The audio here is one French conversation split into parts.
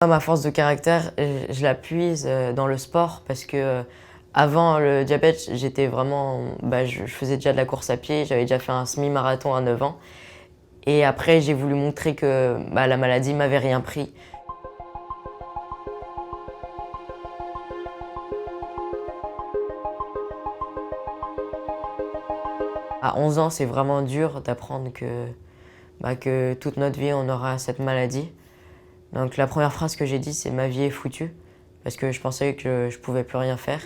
Ma force de caractère, je la puise dans le sport parce que avant le diabète, j'étais vraiment, je faisais déjà de la course à pied, j'avais déjà fait un semi-marathon à 9 ans. Et après, j'ai voulu montrer que la maladie m'avait rien pris. À 11 ans, c'est vraiment dur d'apprendre que toute notre vie, on aura cette maladie. Donc la première phrase que j'ai dit, c'est «Ma vie est foutue», parce que je pensais que je pouvais plus rien faire.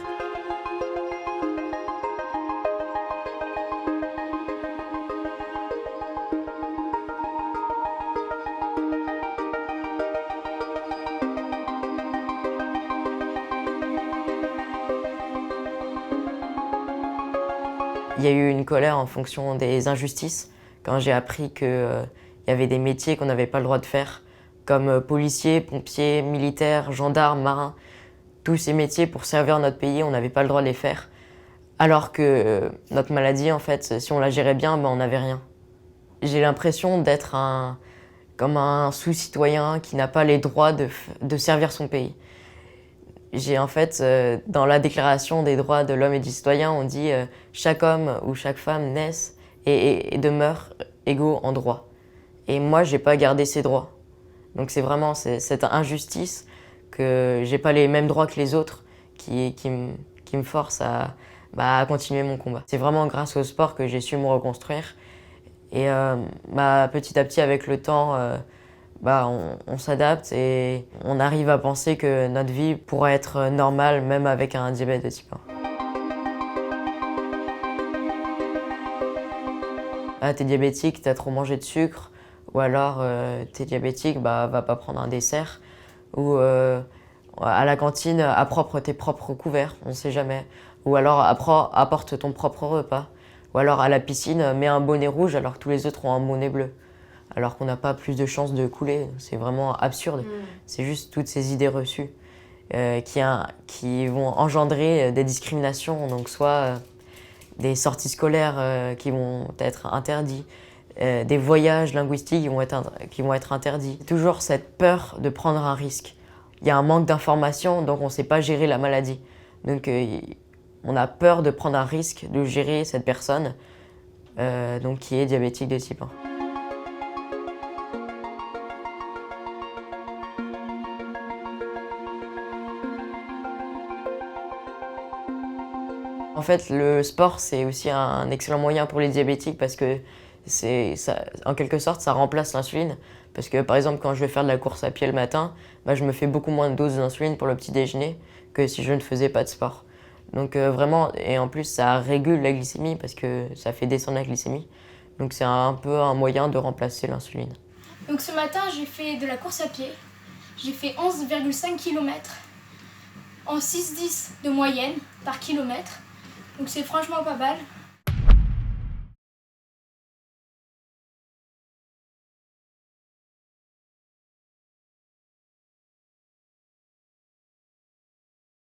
Il y a eu une colère en fonction des injustices, quand j'ai appris qu'il y avait des métiers qu'on n'avait pas le droit de faire, comme policier, pompier, militaire, gendarme, marin. Tous ces métiers, pour servir notre pays, on n'avait pas le droit de les faire. Alors que notre maladie, en fait, si on la gérait bien, on n'avait rien. J'ai l'impression d'être comme un sous-citoyen qui n'a pas les droits de servir son pays. En fait, dans la Déclaration des droits de l'homme et du citoyen, on dit chaque homme ou chaque femme naissent et demeurent égaux en droit. Et moi, j'ai pas gardé ces droits. Donc c'est vraiment cette injustice que j'ai pas les mêmes droits que les autres qui me force à continuer mon combat. C'est vraiment grâce au sport que j'ai su me reconstruire. Et petit à petit, avec le temps, on s'adapte et on arrive à penser que notre vie pourra être normale même avec un diabète de type 1. Ah, t'es diabétique, t'as trop mangé de sucre, ou alors t'es diabétique, va pas prendre un dessert, ou à la cantine, apporte tes propres couverts, on sait jamais, ou alors apporte ton propre repas, ou alors à la piscine, mets un bonnet rouge alors que tous les autres ont un bonnet bleu. Alors qu'on n'a pas plus de chances de couler. C'est vraiment absurde. C'est juste toutes ces idées reçues qui vont engendrer des discriminations, donc soit des sorties scolaires qui vont être interdites, des voyages linguistiques qui vont être interdits. Toujours cette peur de prendre un risque. Il y a un manque d'information, donc on ne sait pas gérer la maladie. Donc on a peur de prendre un risque, de gérer cette personne donc qui est diabétique de type 1. En fait, le sport, c'est aussi un excellent moyen pour les diabétiques parce que en quelque sorte, ça remplace l'insuline. Parce que par exemple, quand je vais faire de la course à pied le matin, je me fais beaucoup moins de doses d'insuline pour le petit déjeuner que si je ne faisais pas de sport. Donc vraiment, et en plus, ça régule la glycémie parce que ça fait descendre la glycémie. Donc c'est un peu un moyen de remplacer l'insuline. Donc ce matin, j'ai fait de la course à pied. J'ai fait 11,5 km en 6,10 de moyenne par kilomètre. Donc c'est franchement pas mal.